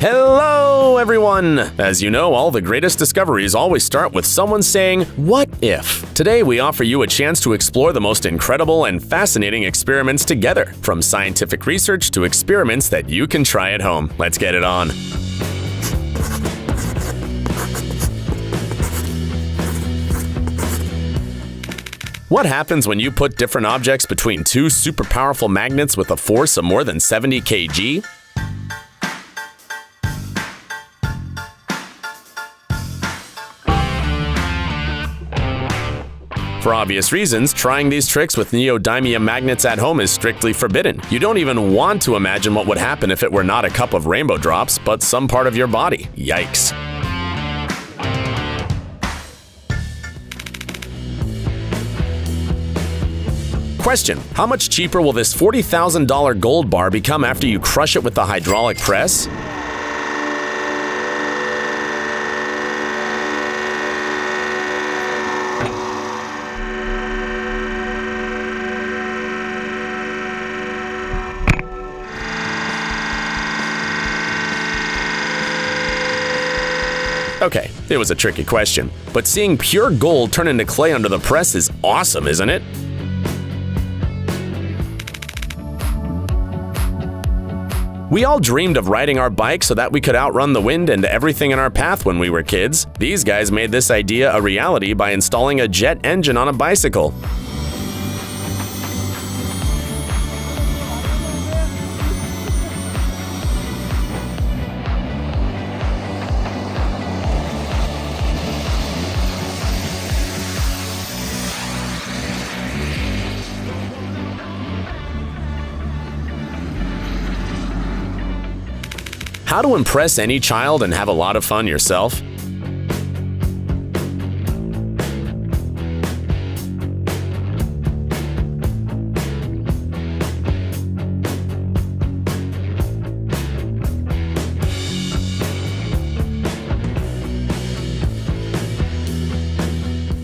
Hello, everyone! As you know, all the greatest discoveries always start with someone saying, "What if?" Today, we offer you a chance to explore the most incredible and fascinating experiments together, from scientific research to experiments that you can try at home. Let's get it on. What happens when you put different objects between two super powerful magnets with a force of more than 70 kg? For obvious reasons, trying these tricks with neodymium magnets at home is strictly forbidden. You don't even want to imagine what would happen if it were not a cup of rainbow drops, but some part of your body. Yikes. Question: how much cheaper will this $40,000 gold bar become after you crush it with the hydraulic press? Okay, it was a tricky question, but seeing pure gold turn into clay under the press is awesome, isn't it? We all dreamed of riding our bike so that we could outrun the wind and everything in our path when we were kids. These guys made this idea a reality by installing a jet engine on a bicycle. How to impress any child and have a lot of fun yourself?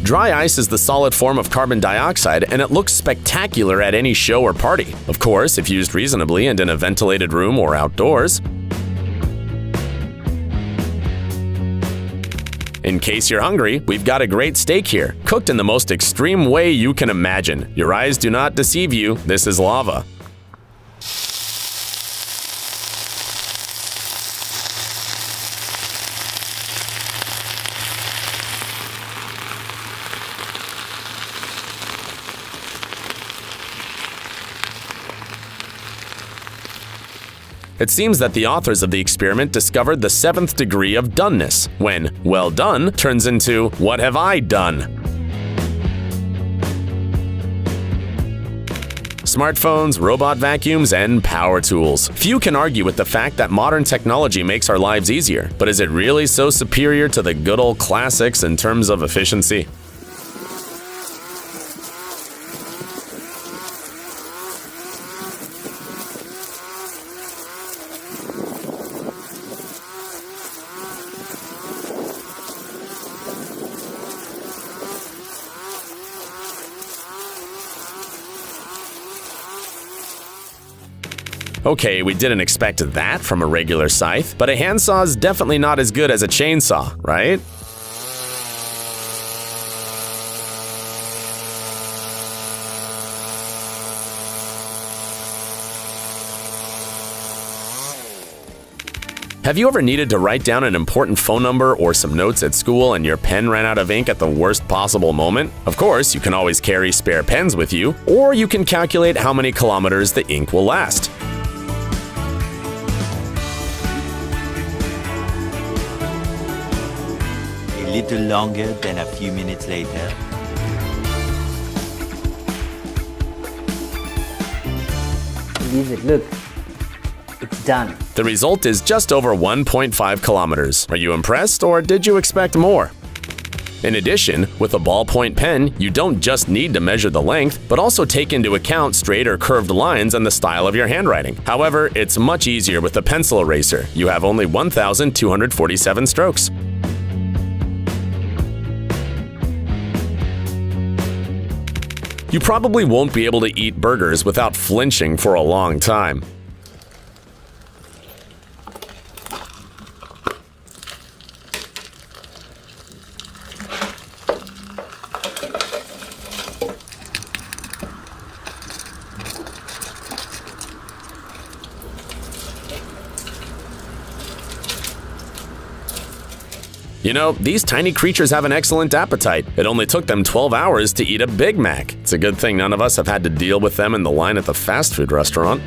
Dry ice is the solid form of carbon dioxide, and it looks spectacular at any show or party. Of course, if used reasonably and in a ventilated room or outdoors. In case you're hungry, we've got a great steak here, cooked in the most extreme way you can imagine. Your eyes do not deceive you, this is lava. It seems that the authors of the experiment discovered the 7th degree of doneness, when "well done" turns into "what have I done?" Smartphones, robot vacuums, and power tools. Few can argue with the fact that modern technology makes our lives easier, but is it really so superior to the good old classics in terms of efficiency? Okay, we didn't expect that from a regular scythe, but a handsaw is definitely not as good as a chainsaw, right? Have you ever needed to write down an important phone number or some notes at school and your pen ran out of ink at the worst possible moment? Of course, you can always carry spare pens with you, or you can calculate how many kilometers the ink will last. A little longer than a few minutes later. Leave it, look. It's done. The result is just over 1.5 kilometers. Are you impressed, or did you expect more? In addition, with a ballpoint pen, you don't just need to measure the length, but also take into account straight or curved lines and the style of your handwriting. However, it's much easier with a pencil eraser. You have only 1,247 strokes. You probably won't be able to eat burgers without flinching for a long time. You know, these tiny creatures have an excellent appetite. It only took them 12 hours to eat a Big Mac. It's a good thing none of us have had to deal with them in the line at the fast food restaurant.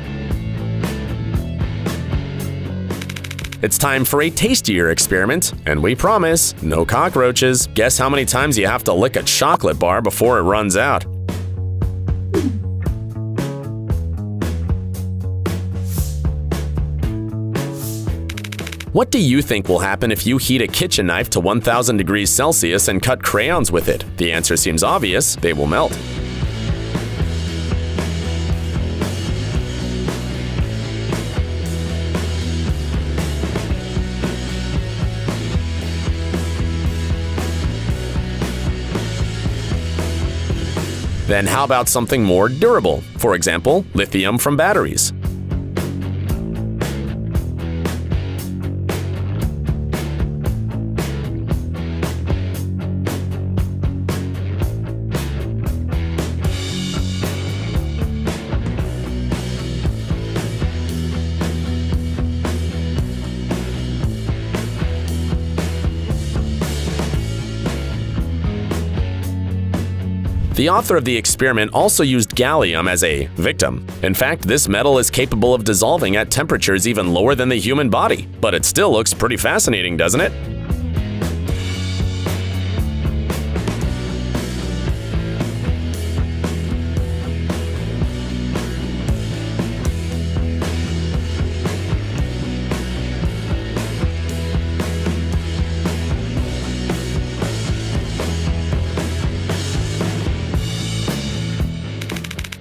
It's time for a tastier experiment, and we promise, no cockroaches. Guess how many times you have to lick a chocolate bar before it runs out? What do you think will happen if you heat a kitchen knife to 1000 degrees Celsius and cut crayons with it? The answer seems obvious: they will melt. Then how about something more durable? For example, lithium from batteries. The author of the experiment also used gallium as a victim. In fact, this metal is capable of dissolving at temperatures even lower than the human body. But it still looks pretty fascinating, doesn't it?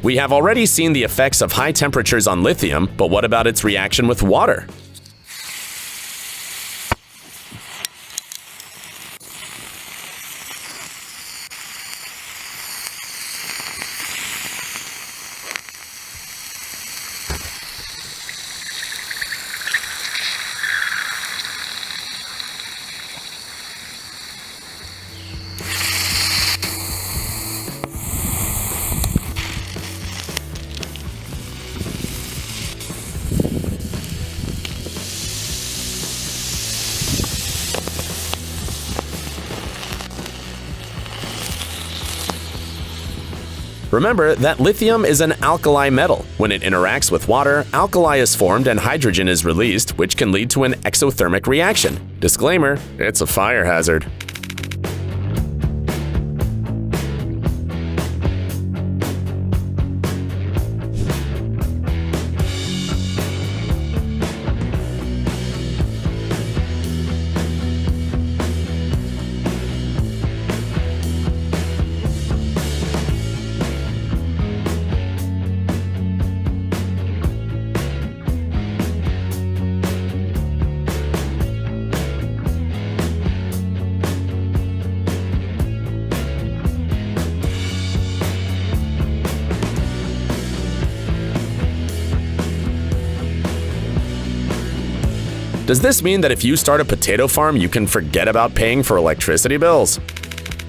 We have already seen the effects of high temperatures on lithium, but what about its reaction with water? Remember that lithium is an alkali metal. When it interacts with water, alkali is formed and hydrogen is released, which can lead to an exothermic reaction. Disclaimer: it's a fire hazard. Does this mean that if you start a potato farm, you can forget about paying for electricity bills?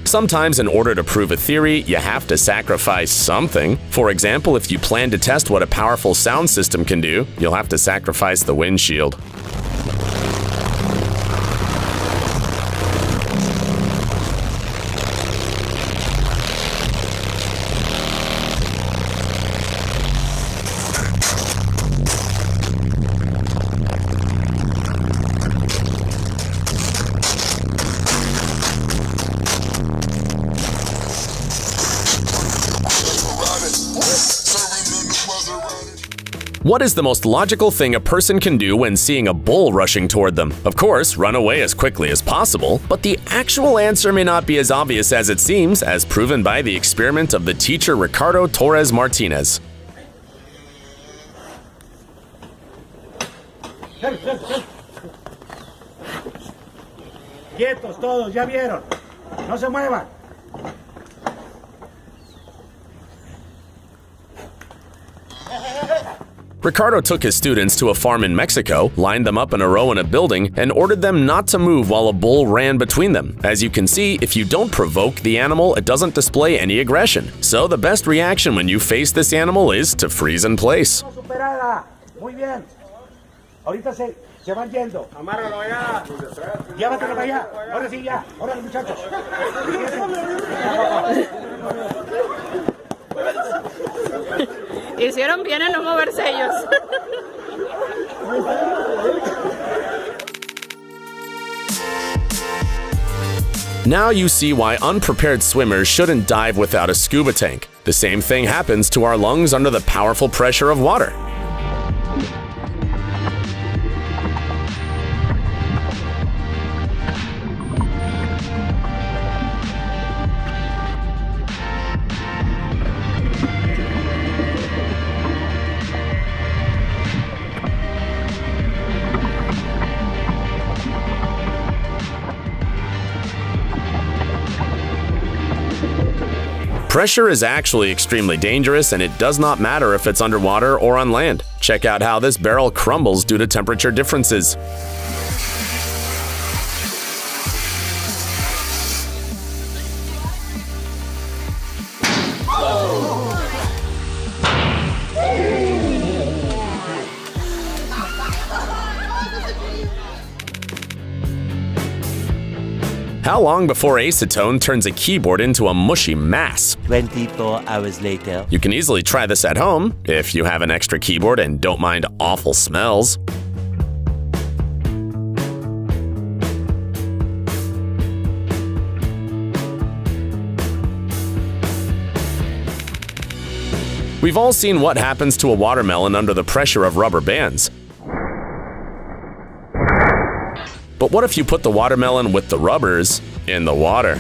Sometimes, in order to prove a theory, you have to sacrifice something. For example, if you plan to test what a powerful sound system can do, you'll have to sacrifice the windshield. What is the most logical thing a person can do when seeing a bull rushing toward them? Of course, run away as quickly as possible, but the actual answer may not be as obvious as it seems, as proven by the experiment of the teacher Ricardo Torres Martinez. Quietos todos, ya vieron. No se muevan. Ricardo took his students to a farm in Mexico, lined them up in a row in a building, and ordered them not to move while a bull ran between them. As you can see, if you don't provoke the animal, it doesn't display any aggression. So the best reaction when you face this animal is to freeze in place. Superada. Muy bien. Ahorita se van yendo. Amárralo ya. Llévatelo para allá. Ahora sí, ya. Órale, muchachos. Hicieron bien en no moverse ellos. Now you see why unprepared swimmers shouldn't dive without a scuba tank. The same thing happens to our lungs under the powerful pressure of water. Pressure is actually extremely dangerous, and it does not matter if it's underwater or on land. Check out how this barrel crumbles due to temperature differences. How long before acetone turns a keyboard into a mushy mass? 24 hours later. You can easily try this at home if you have an extra keyboard and don't mind awful smells. We've all seen what happens to a watermelon under the pressure of rubber bands. But what if you put the watermelon with the rubbers in the water?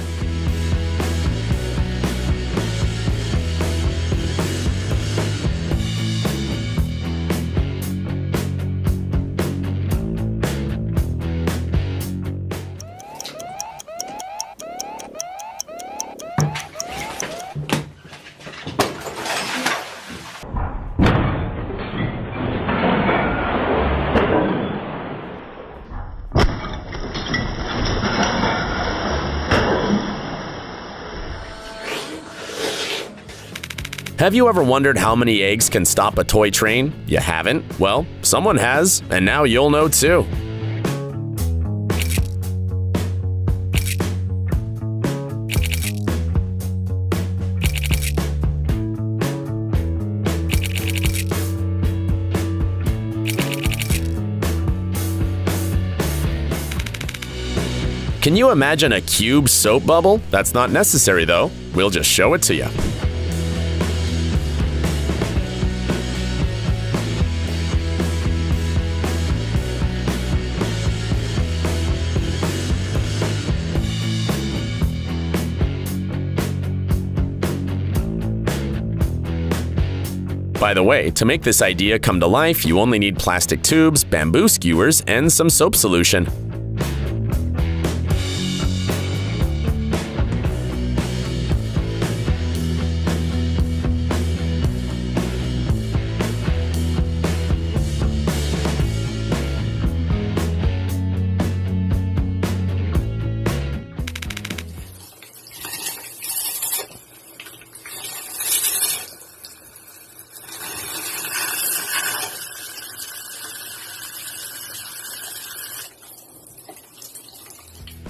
Have you ever wondered how many eggs can stop a toy train? You haven't? Well, someone has, and now you'll know too. Can you imagine a cube soap bubble? That's not necessary though. We'll just show it to you. By the way, to make this idea come to life, you only need plastic tubes, bamboo skewers, and some soap solution.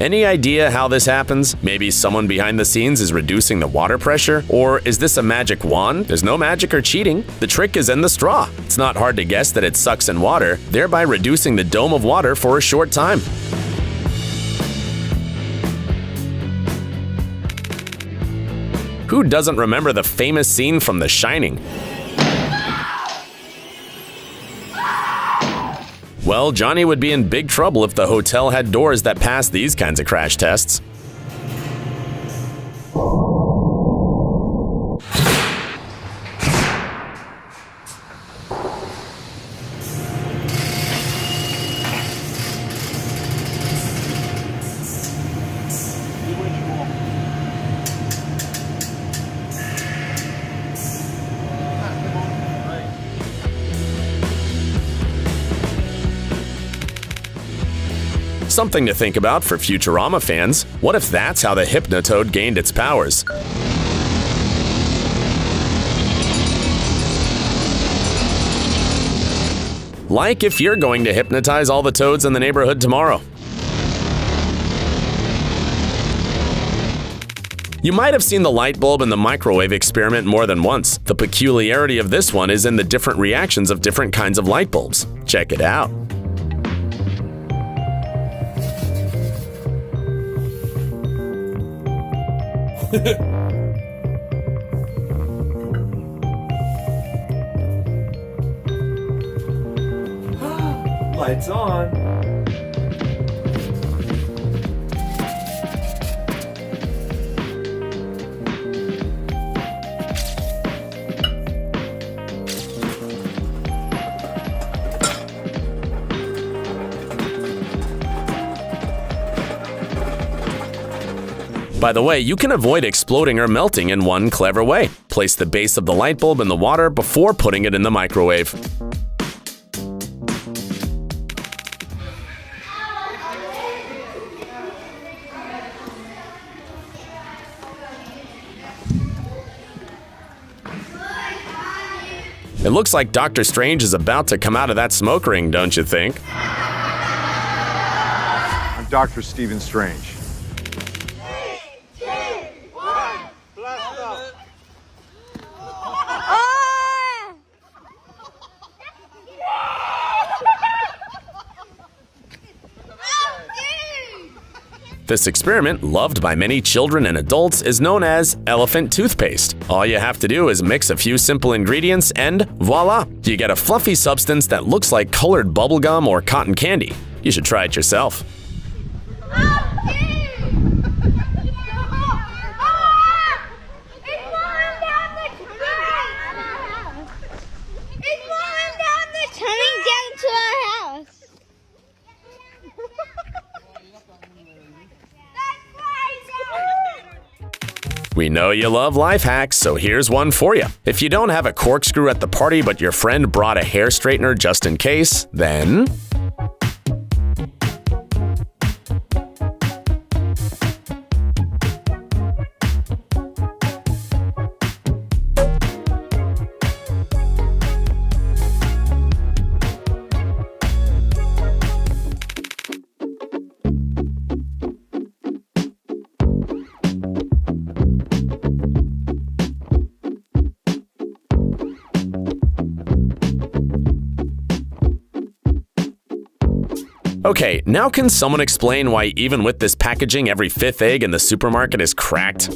Any idea how this happens? Maybe someone behind the scenes is reducing the water pressure? Or is this a magic wand? There's no magic or cheating. The trick is in the straw. It's not hard to guess that it sucks in water, thereby reducing the dome of water for a short time. Who doesn't remember the famous scene from The Shining? Well, Johnny would be in big trouble if the hotel had doors that passed these kinds of crash tests. Something to think about for Futurama fans. What if that's how the Hypnotoad gained its powers? Like if you're going to hypnotize all the toads in the neighborhood tomorrow. You might have seen the light bulb in the microwave experiment more than once. The peculiarity of this one is in the different reactions of different kinds of light bulbs. Check it out. Lights on. By the way, you can avoid exploding or melting in one clever way. Place the base of the light bulb in the water before putting it in the microwave. It looks like Dr. Strange is about to come out of that smoke ring, don't you think? I'm Dr. Stephen Strange. This experiment, loved by many children and adults, is known as elephant toothpaste. All you have to do is mix a few simple ingredients and voila! You get a fluffy substance that looks like colored bubblegum or cotton candy. You should try it yourself. We know you love life hacks, so here's one for you. If you don't have a corkscrew at the party but your friend brought a hair straightener just in case, then okay, now can someone explain why even with this packaging, every fifth egg in the supermarket is cracked?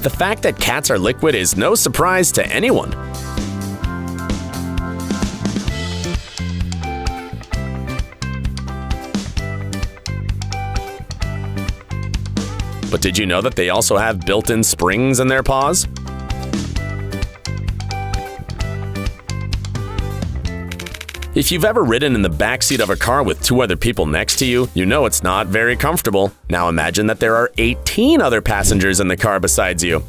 The fact that cats are liquid is no surprise to anyone. But did you know that they also have built-in springs in their paws? If you've ever ridden in the backseat of a car with two other people next to you, you know it's not very comfortable. Now imagine that there are 18 other passengers in the car besides you.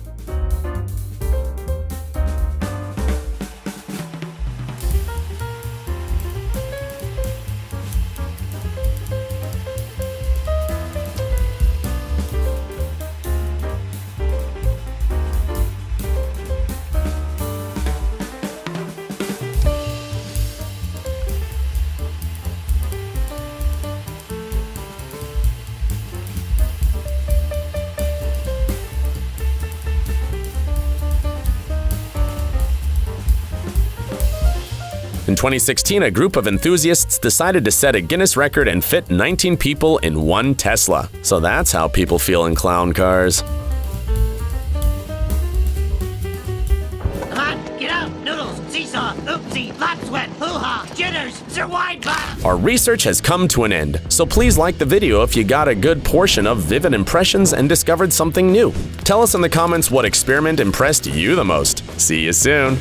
In 2016, a group of enthusiasts decided to set a Guinness record and fit 19 people in one Tesla. So that's how people feel in clown cars. Come on, get out, Noodles, seesaw, oopsie, lap sweat, hoo-ha, jitters, Sir Wide Butt. Our research has come to an end, so please like the video if you got a good portion of vivid impressions and discovered something new. Tell us in the comments what experiment impressed you the most. See you soon!